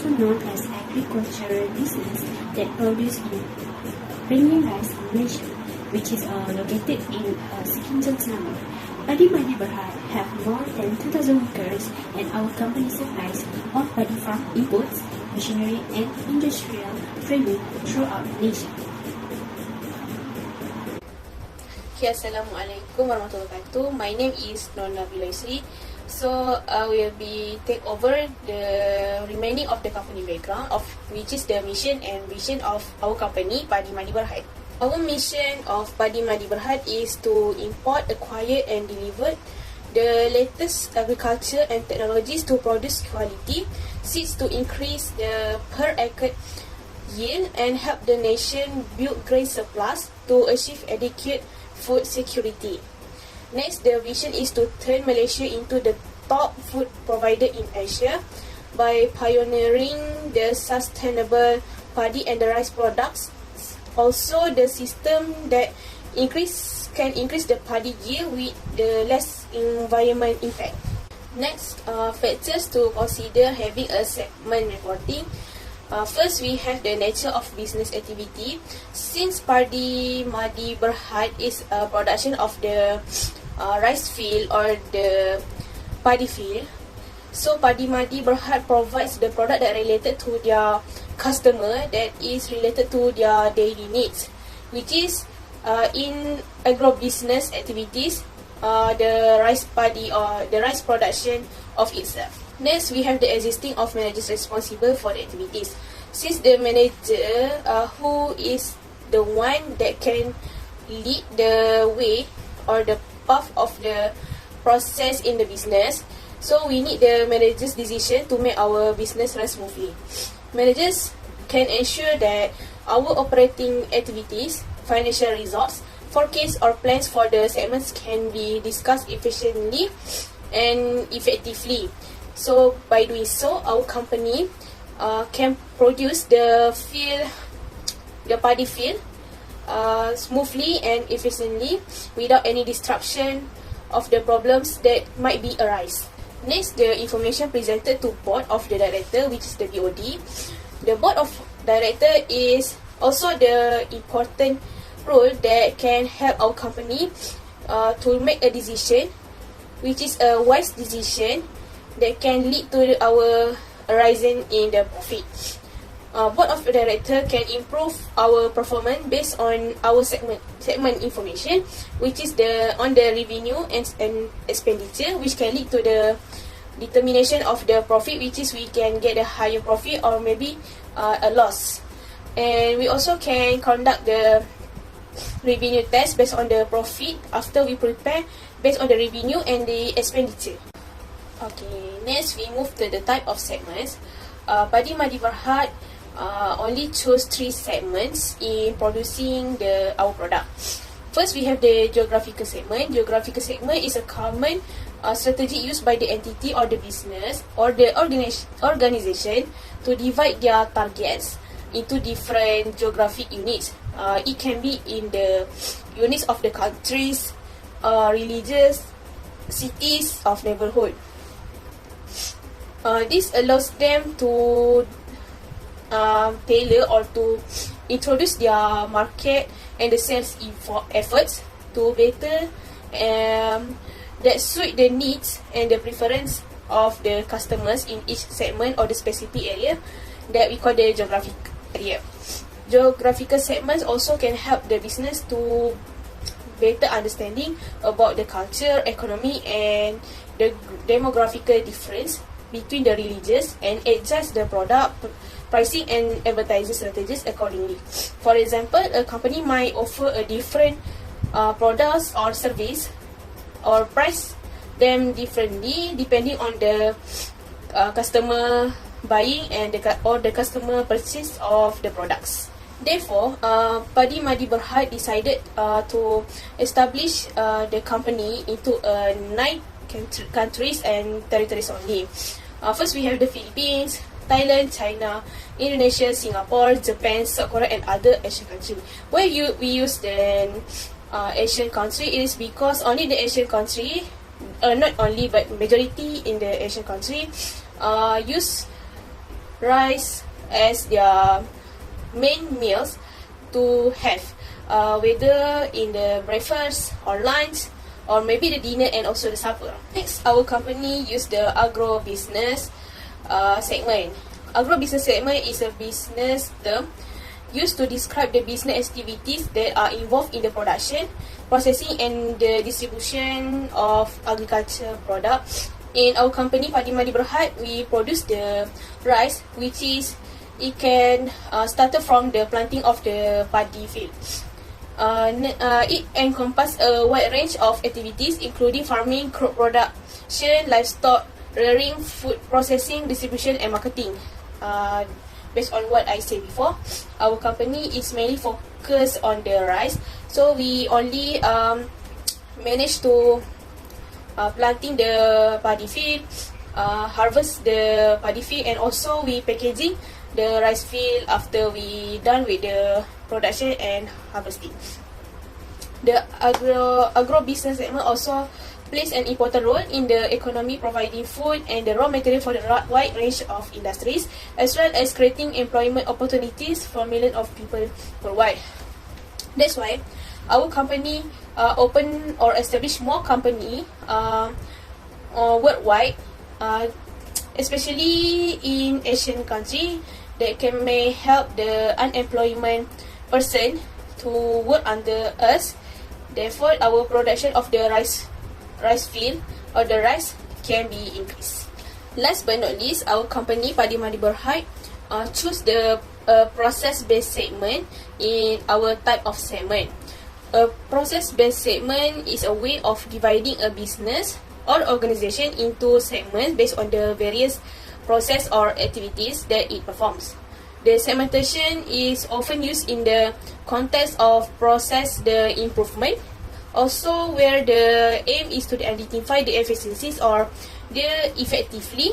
also known as agricultural business that produce premium rice in Malaysia, which is located in Sekinjal, Selangor. Padi Madi Berhad have more than 2,000 workers, and our company supplies all padi farm inputs, machinery and industrial training throughout Malaysia. Okay, Assalamualaikum warahmatullahi wabarakatuh. My name is Nur Nabilah Yusri. So I will be take over the remaining of the company background of which is the mission and vision of our company Padi Madi Berhad. Our mission of Padi Madi Berhad is to import, acquire and deliver the latest agriculture and technologies to produce quality seeds to increase the per acre yield and help the nation build grain surplus to achieve adequate food security. Next, the vision is to turn Malaysia into the top food provider in Asia by pioneering the sustainable padi and the rice products. Also, the system that can increase the padi yield with the less environment impact. Next, factors to consider having a segment reporting. First, we have the nature of business activity. Since Padi Madi Berhad is a production of the rice field or the paddy field, so Padi Madi Berhad provides the product that related to their customer, that is related to their daily needs, which is in agro-business activities, the rice paddy or the rice production of itself. Next, we have the existing of managers responsible for the activities. Since the manager who is the one that can lead the way or the path of the process in the business, so we need the manager's decision to make our business run smoothly. Managers can ensure that our operating activities, financial results, forecasts or plans for the segments can be discussed efficiently and effectively. So by doing so, our company can produce the paddy field smoothly and efficiently without any disruption of the problems that might be arise. Next, the information presented to board of the director, which is the BOD. The board of director is also the important role that can help our company to make a decision, which is a wise decision that can lead to our rising in the profit. Board of director can improve our performance based on our segment information, which is on the revenue and expenditure, which can lead to the determination of the profit, which is we can get a higher profit or maybe a loss. And we also can conduct the revenue test based on the profit after we prepare based on the revenue and the expenditure. Okay, next we move to the type of segments. Padi Madi Berhad only chose 3 segments in producing our product. First, we have the geographical segment. Geographical segment is a common strategy used by the entity or the business or the organization to divide their targets into different geographic units. It can be in the units of the countries, religious, cities of neighborhood. This allows them to tailor or to introduce their market and the sales efforts to better that suit the needs and the preference of the customers in each segment or the specific area that we call the geographic area. Geographical segments also can help the business to better understanding about the culture, economy and the demographical difference between the religions and adjust the product pricing and advertising strategies accordingly. For example, a company might offer a different products or service or price them differently depending on the customer buying and the customer purchase of the products. Therefore, Padi Madi Berhad decided to establish the company into 9 countries and territories only. First, we have the Philippines, Thailand, China, Indonesia, Singapore, Japan, South Korea, and other Asian countries. Why we use the Asian country is because only the Asian country, not only but majority in the Asian country, use rice as their main meals to have, whether in the breakfast or lunch or maybe the dinner and also the supper. Next, our company use the agro-business segment. Agro-business segment is a business term used to describe the business activities that are involved in the production, processing and the distribution of agriculture products. In our company, Madi Berhad, we produce the rice, which is, it can started from the planting of the paddy field. It encompasses a wide range of activities, including farming, crop production, livestock rearing, food processing, distribution, and marketing. Based on what I said before, our company is mainly focused on the rice, so we only manage to planting the paddy field, harvest the paddy field, and also we packaging the rice field after we done with the production and harvesting. The agro business segment also plays an important role in the economy, providing food and the raw material for the wide range of industries, as well as creating employment opportunities for millions of people worldwide. That's why our company open or establish more company worldwide, especially in Asian country, that may help the unemployment person to work under us. Therefore, our production of the rice field or the rice can be increased. Last but not least, our company Madi Berhad choose the process-based segment in our type of segment. A process-based segment is a way of dividing a business or organization into segments based on the various process or activities that it performs. The segmentation is often used in the context of process the improvement, also where the aim is to identify the efficiencies or the effectively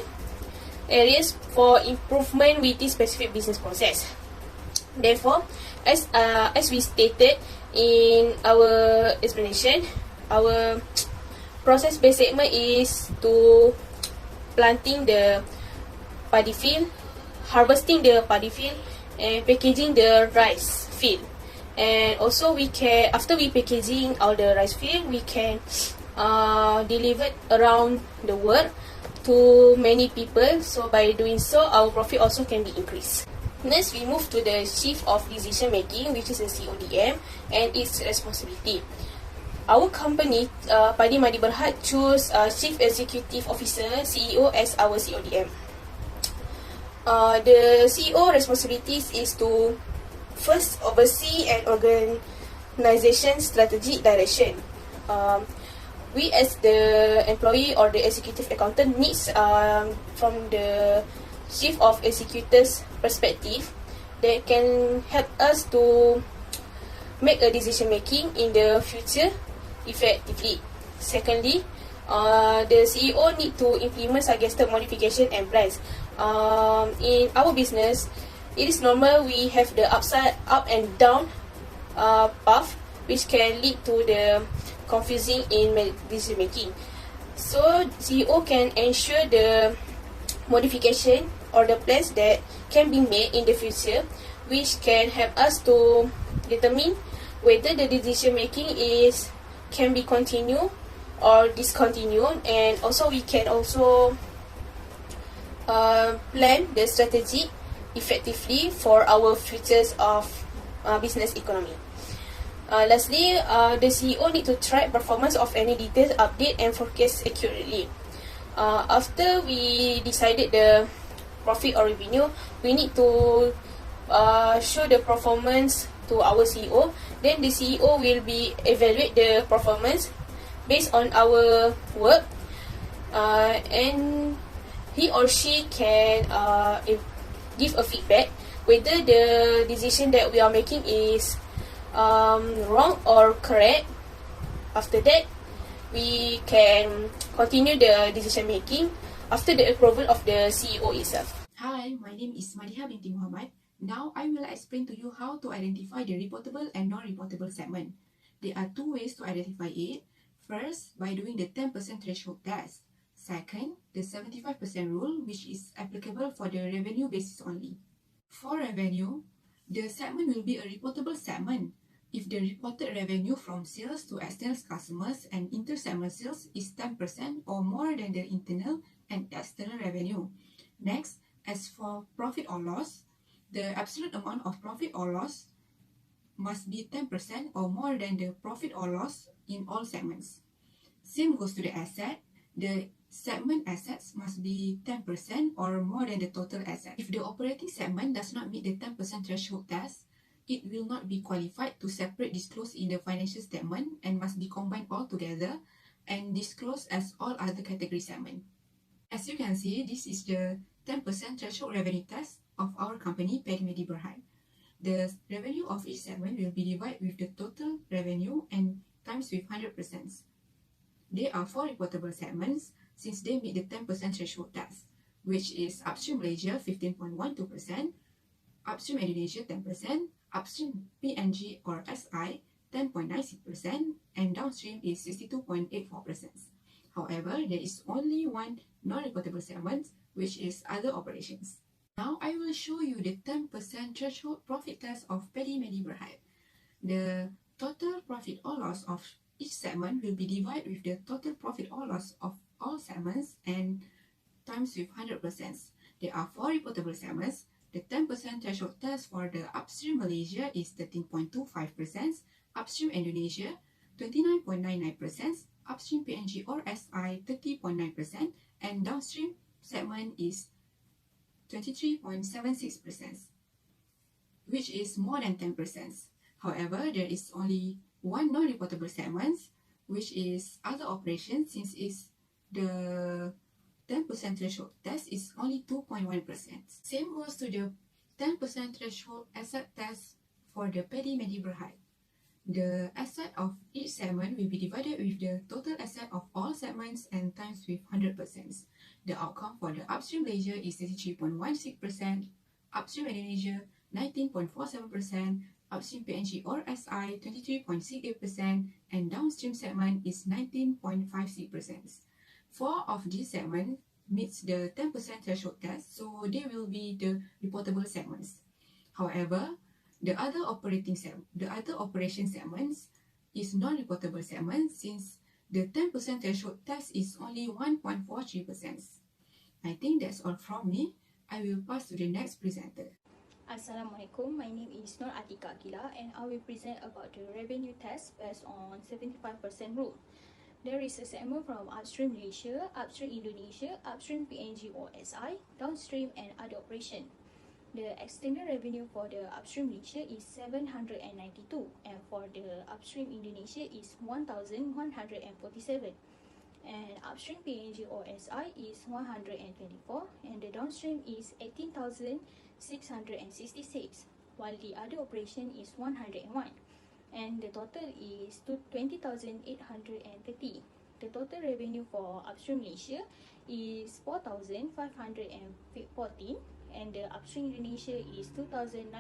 areas for improvement with this specific business process. Therefore, as we stated in our explanation, our process-based segment is to planting the paddy field, harvesting the paddy field, and packaging the rice field. And also we can, after we packaging all the rice field, we can deliver around the world to many people. So by doing so, our profit also can be increased. Next, we move to the Chief of Decision Making, which is a CODM, and its responsibility. Our company, Madi Berhad, choose Chief Executive Officer, CEO, as our CODM. The CEO responsibilities is to first oversee and organization strategic direction. We as the employee or the executive accountant needs from the chief of executives perspective that can help us to make a decision making in the future effectively. Secondly, the CEO need to implement suggested modification and plans. In our business, it is normal we have the up and down path, which can lead to the confusing in decision making. So CEO can ensure the modification or the plans that can be made in the future, which can help us to determine whether the decision making can be continued or discontinued, and also we can also plan the strategy effectively for our futures of business economy. Lastly, the CEO need to track performance of any details, update and forecast accurately. After we decided the profit or revenue, we need to show the performance to our CEO. Then the CEO will be evaluate the performance based on our work, and he or she can give a feedback whether the decision that we are making is wrong or correct. After that, we can continue the decision making after the approval of the CEO itself. Hi, my name is Madiha binti Mohammad. Now I will explain to you how to identify the reportable and non-reportable segment. There are two ways to identify it. First, by doing the 10% threshold test. Second, the 75% rule, which is applicable for the revenue basis only. For revenue, the segment will be a reportable segment if the reported revenue from sales to external customers and inter-segment sales is 10% or more than the internal and external revenue. Next, as for profit or loss, the absolute amount of profit or loss must be 10% or more than the profit or loss in all segments. Same goes to the asset. The segment assets must be 10% or more than the total asset. If the operating segment does not meet the 10% threshold test, it will not be qualified to separate disclose in the financial statement and must be combined all together and disclosed as all other category segment. As you can see, this is the 10% threshold revenue test of our company, Berhad. The revenue of each segment will be divided with the total revenue and times with 100%. There are 4 reportable segments since they meet the 10% threshold test, which is Upstream Malaysia 15.12%, Upstream Indonesia 10%, Upstream PNG or SI 10.96%, and Downstream is 62.84%. However, there is only one non-reportable segment, which is Other Operations. Now I will show you the 10% threshold profit test of Berhad. The total profit or loss of each segment will be divided with the total profit or loss of all segments and times with 100%. There are 4 reportable segments. The 10% threshold test for the Upstream Malaysia is 13.25%, Upstream Indonesia 29.99%, Upstream PNG or SI 30.9%, and Downstream segment is 23.76%, which is more than 10%. However, there is only one non-reportable segment, which is Other Operations, since it's the 10% threshold test is only 2.1%. Same goes to the 10% threshold asset test for the Berhad. The asset of each segment will be divided with the total asset of all segments and times with 100%. The outcome for the Upstream Malaysia is 33.16%, Upstream Indonesia 19.47%, Upstream PNG or SI 23.68%, and Downstream segment is 19.56%. 4 of these segments meets the 10% threshold test, so they will be the reportable segments. However, the other operation segments is non-reportable segment since the 10% threshold test is only 1.43%. I think that's all from me. I will pass to the next presenter. Assalamualaikum, my name is Aqilah and I will present about the revenue test based on 75% rule. There is a segment from Upstream Malaysia, Upstream Indonesia, Upstream PNG or SI, Downstream and Other Operation. The external revenue for the Upstream Malaysia is 792 and for the Upstream Indonesia is 1147 and Upstream PNG or SI is 124 and the Downstream is 18,666 while the Other Operation is 101 and the total is 20,830. The total revenue for Upstream Malaysia is 4,514 and the Upstream Indonesia is 2,986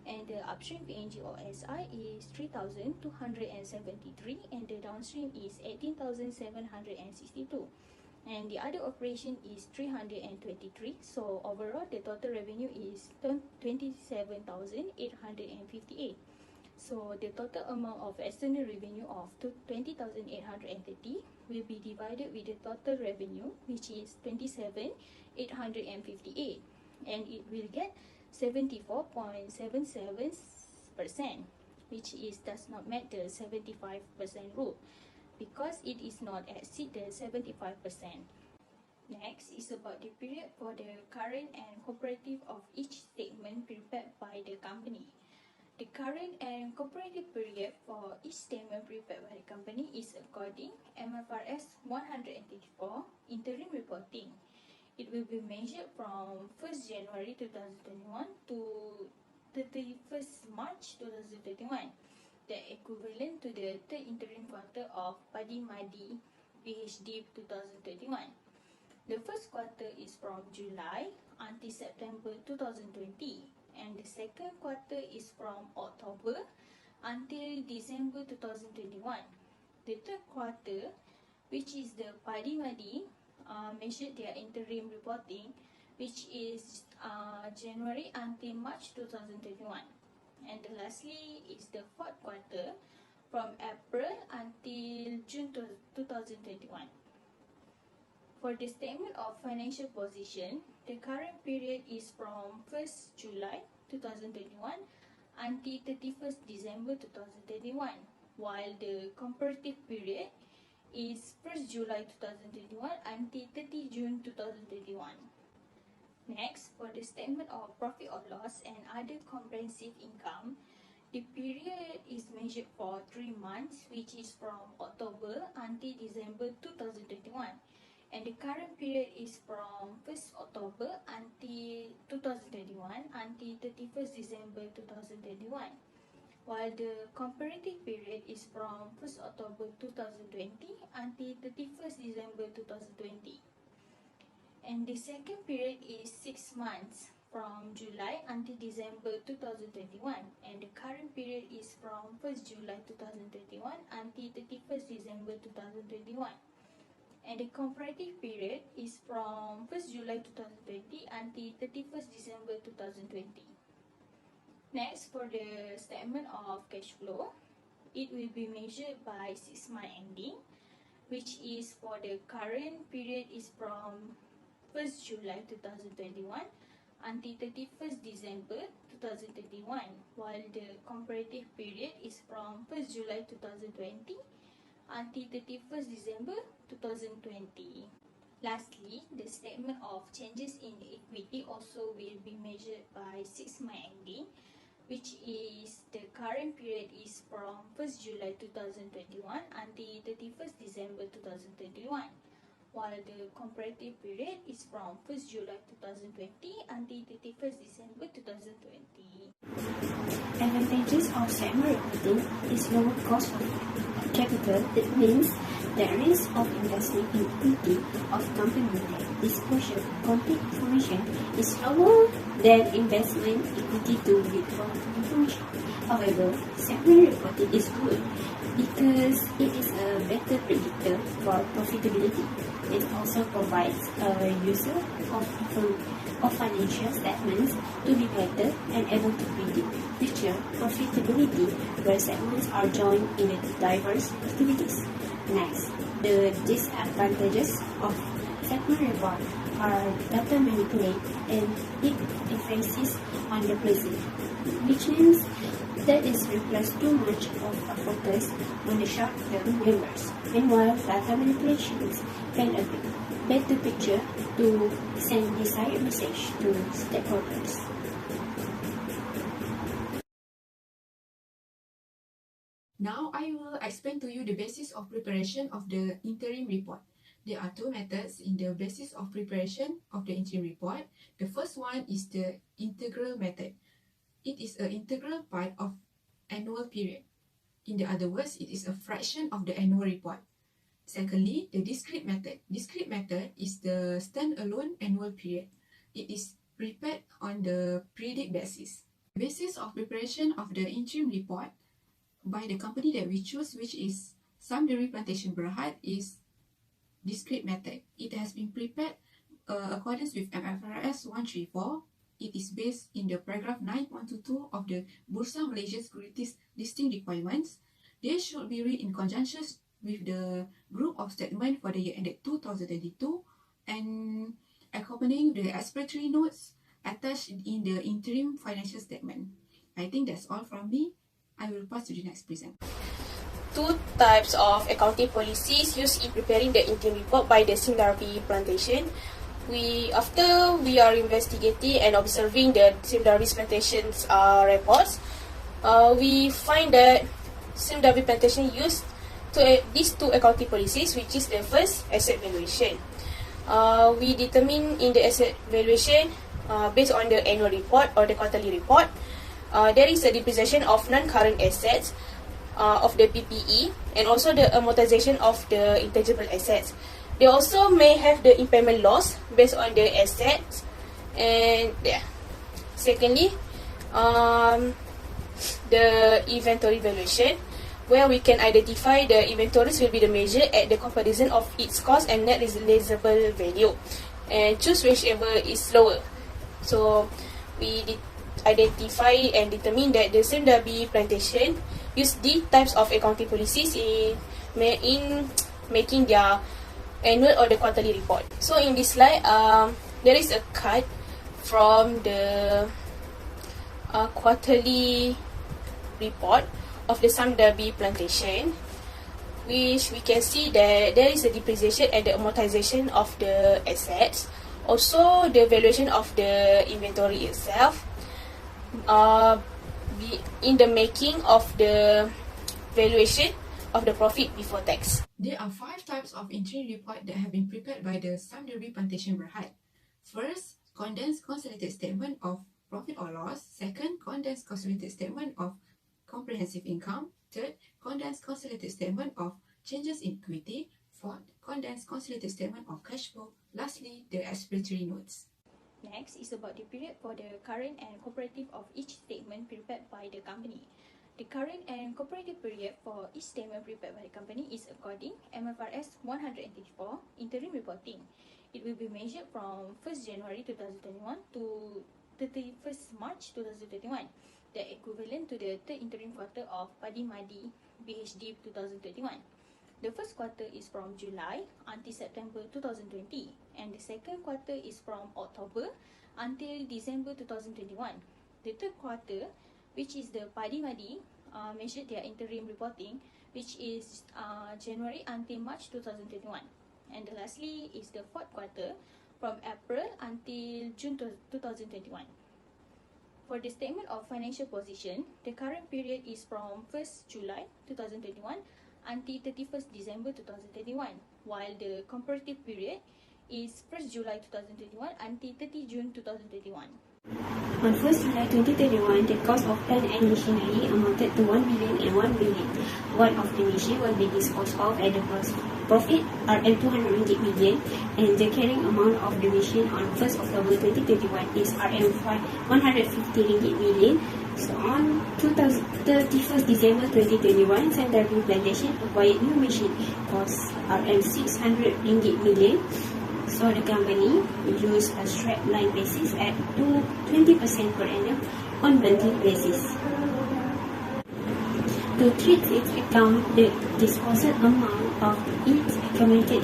and the Upstream PNG or SI is 3,273 and the Downstream is 18,762 and the Other Operation is 323. So overall the total revenue is 27,858. So the total amount of external revenue of 20,830 will be divided with the total revenue, which is 27,858, and it will get 74.77%, which does not meet the 75% rule because it is not exceed the 75%. Next is about the period for the current and comparative of each statement prepared by the company. The current and comparative period for each statement prepared by the company is according FAR570 interim reporting. It will be measured from 1st January 2021 to 31st March 2021, the equivalent to the third interim quarter of Madi PhD 2021. The first quarter is from July until September 2020. And the second quarter is from October until December 2021. The third quarter which is the Madi, measured their interim reporting, which is January until March 2021. And lastly is the fourth quarter from April until June 2021. For the statement of financial position, the current period is from 1st July 2021 until 31st December 2021, while the comparative period is 1st July 2021 until 30 June 2021. Next, for the statement of profit or loss and other comprehensive income, the period is measured for 3 months, which is from October until December 2021. And the current period is from 1st October until 2021 until 31st December 2021. While the comparative period is from 1st October 2020 until 31st December 2020. And the second period is 6 months from July until December 2021, and the current period is from 1st July 2021 until 31st December 2021. And the comparative period is from 1st July 2020 until 31st December 2020. Next, for the statement of cash flow, it will be measured by 6 month ending, which is for the current period is from 1st July 2021 until 31st December 2021, while the comparative period is from 1st July 2020 until 31st December 2020. Lastly, the statement of changes in equity also will be measured by 6 month ending, which is the current period is from 1st July 2021 until 31st December 2021. While the comparative period is from 1st July 2020 until 31st December 2020. Advantages of segment reporting is lower cost of capital. It means the risk of investment in equity of company that disclosure complete information is lower than investment equity to withdraw information. However, segment reporting is good because it is a better predictor for profitability. It also provides a user of financial statements to be better and able to predict future profitability where segments are joined in diverse activities. Next, the disadvantages of segment report are data manipulate and it emphasis on the present, which means that is replace too much of a focus on the short-term numbers. Meanwhile, data manipulations paint a better picture to send desired message to stakeholders. Now I will explain to you the basis of preparation of the interim report. There are two methods in the basis of preparation of the interim report. The first one is the integral method. It is an integral part of annual period. In the other words, it is a fraction of the annual report. Secondly, the discrete method. Discrete method is the standalone annual period. It is prepared on the periodic basis. The basis of preparation of the interim report by the company that we choose, which is Darby Plantation Berhad, is discrete method. It has been prepared accordance with FAR570. It is based in the paragraph 9.22 of the Bursa Malaysia Securities Listing Requirements. They should be read in conjunction with the group of statement for the year ended 2022 and accompanying the explanatory notes attached in the interim financial statement. I think that's all from me. I will pass to the next presenter. Two types of accounting policies used in preparing the interim report by the Darby Plantation. After we are investigating and observing the Darby Plantation's reports, we find that Darby Plantation used these two accounting policies, which is the first asset valuation. We determine in the asset valuation based on the annual report or the quarterly report. There is a depreciation of non-current assets of the PPE and also the amortization of the intangible assets. They also may have the impairment loss based on the assets. And yeah. Secondly, the inventory valuation. where we can identify the inventories will be the measure at the comparison of its cost and net realizable value, and choose whichever is lower. So we identify and determine that the same Darby Plantation use these types of accounting policies in making their annual or the quarterly report. So in this slide, there is a cut from the quarterly report of the Sam Darby Plantation, which we can see that there is a depreciation and the amortization of the assets, also the valuation of the inventory itself, in the making of the valuation of the profit before tax. There are 5 types of interim report that have been prepared by the Sam Darby Plantation Berhad. First, condensed consolidated statement of profit or loss. Second, condensed consolidated statement of comprehensive income. Third, condensed consolidated statement of changes in equity. Fourth, condensed consolidated statement of cash flow. Lastly, the explanatory notes. Next is about the period for the current and comparative of each statement prepared by the company. The current and comparative period for each statement prepared by the company is according FAR570 interim reporting. It will be measured from 1st January 2021 to 31st March 2021, the equivalent to the third interim quarter of Madi BHD 2021. The first quarter is from July until September 2020, and the second quarter is from October until December 2021. The third quarter, which is the Madi, measured their interim reporting, which is January until March 2021. And lastly is the fourth quarter from April until June 2021. For the statement of financial position, the current period is from 1st July 2021 until 31st December 2021, while the comparative period is 1st July 2021 until 30 June 2021. On 1st July 2021, the cost of plant and machinery amounted to 1 billion and 1 billion. One of the machine will be disposed of at the profit RM200 million, and the carrying amount of the machine on 1st October 2021 is RM150 million. So on 31st December 2021, Sam Darby Plantation acquired new machine cost RM600 million. So the company will use a straight line basis at 20% per annum on monthly basis. To treat its account, the disposal amount of its accumulated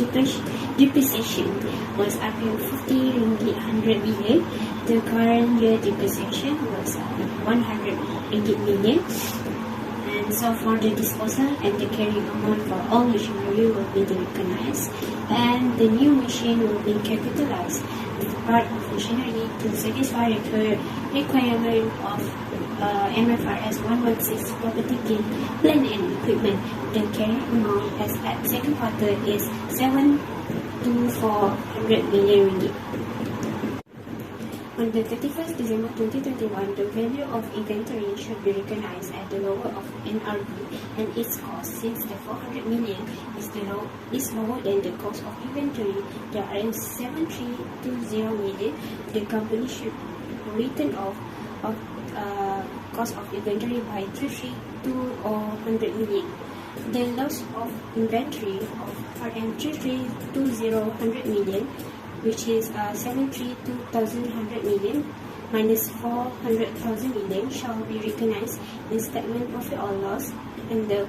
depreciation was RM50 100 million. The current year depreciation was 100 million. And so for the disposal and the carrying amount for all machinery will be recognized, and the new machine will be capitalized as part of machinery to satisfy the requirement of MFRS 116 property gain, plant and equipment. The carrying amount as at second quarter is 7,400 million ringgit. On the 31st December 2021, the value of inventory should be recognized at the lower of NRV and its cost, since the 400 million is lower than the cost of inventory, the RM7320 million. The company should return off cost of inventory by 33200 million. The loss of inventory of RM3320 million, which is 732,100 million minus 400,000 million, shall be recognized in statement profit or loss, and the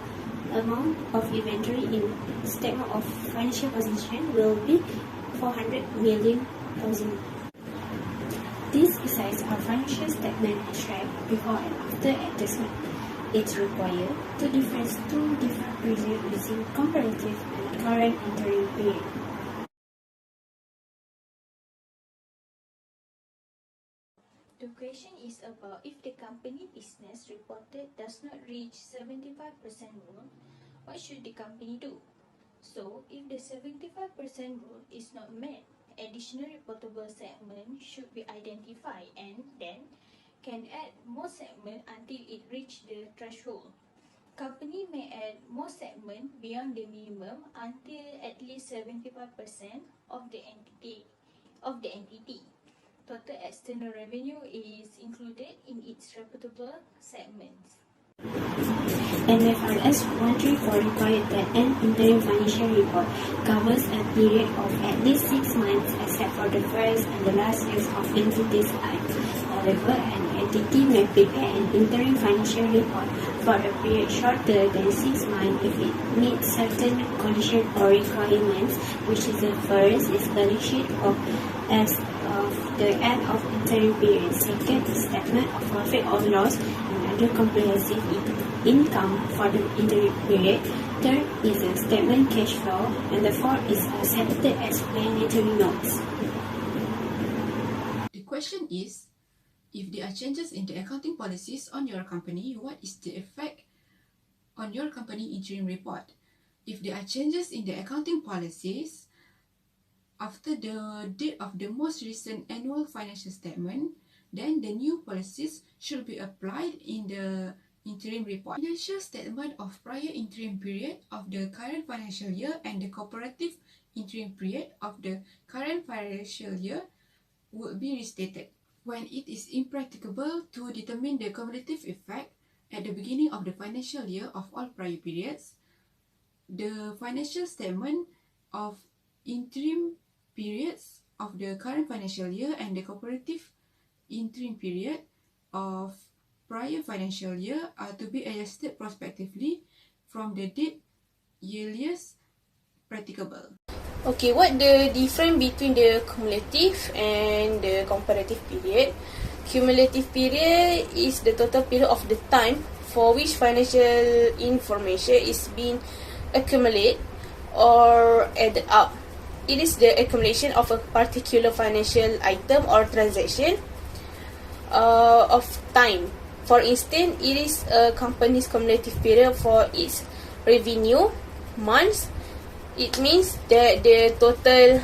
amount of inventory in statement of financial position will be 400 million thousand. This besides our financial statement extract before and after adjustment. It's required to difference two different periods using comparative and current interim period. The question is about if the company business reported does not reach 75% rule, what should the company do? So, if the 75% rule is not met, additional reportable segment should be identified and then can add more segment until it reach the threshold. Company may add more segment beyond the minimum until at least 75% of the entity. Total external revenue is included in its reputable segments. And FAR570 required that an interim financial report covers a period of at least 6 months except for the first and the last years of entity's life. However, an entity may prepare an interim financial report for a period shorter than 6 months if it meets certain conditions or requirements, which is the first is balance sheet as of the end of interim period. Second, statement of profit or loss and other comprehensive income for the interim period. Third is a statement cash flow, and the fourth is a selected explanatory notes. The question is, if there are changes in the accounting policies on your company, what is the effect on your company interim report? If there are changes in the accounting policies after the date of the most recent annual financial statement, then the new policies should be applied in the interim report. Financial statement of prior interim period of the current financial year and the comparative interim period of the current financial year would be restated. When it is impracticable to determine the cumulative effect at the beginning of the financial year of all prior periods, the financial statement of interim periods of the current financial year and the comparative interim period of prior financial year are to be adjusted prospectively from the date earliest practicable. Okay, what the difference between the cumulative and the comparative period? Cumulative period is the total period of the time for which financial information is being accumulated or added up. It is the accumulation of a particular financial item or transaction of time. For instance, it is a company's cumulative period for its revenue months. It means that the total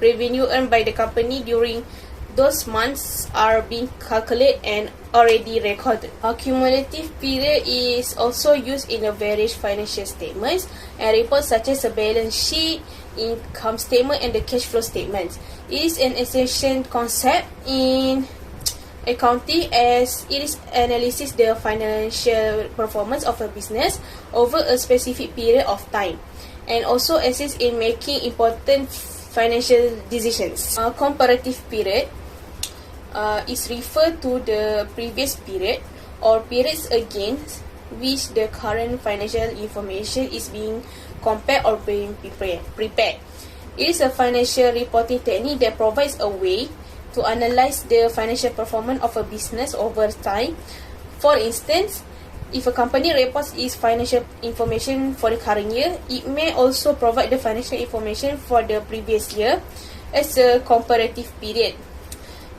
revenue earned by the company during those months are being calculated and already recorded. A cumulative period is also used in the various financial statements and reports such as a balance sheet, income statement and the cash flow statements. It is an essential concept in accounting as it is analyzes the financial performance of a business over a specific period of time, and also assists in making important financial decisions. Comparative period is referred to the previous period or periods against which the current financial information is being compared or being prepared. It is a financial reporting technique that provides a way to analyze the financial performance of a business over time. For instance, if a company reports its financial information for the current year, it may also provide the financial information for the previous year as a comparative period.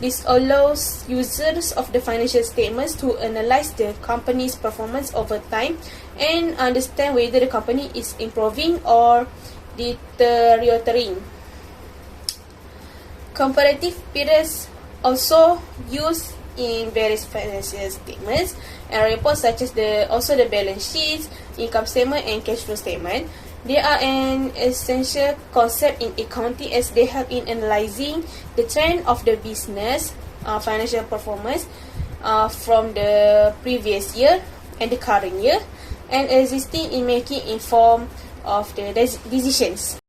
This allows users of the financial statements to analyze the company's performance over time and understand whether the company is improving or deteriorating. Comparative periods also used in various financial statements and reports such as the balance sheets, income statement and cash flow statement. They are an essential concept in accounting as they help in analyzing the trend of the business financial performance from the previous year and the current year, and assisting in making informed of the decisions.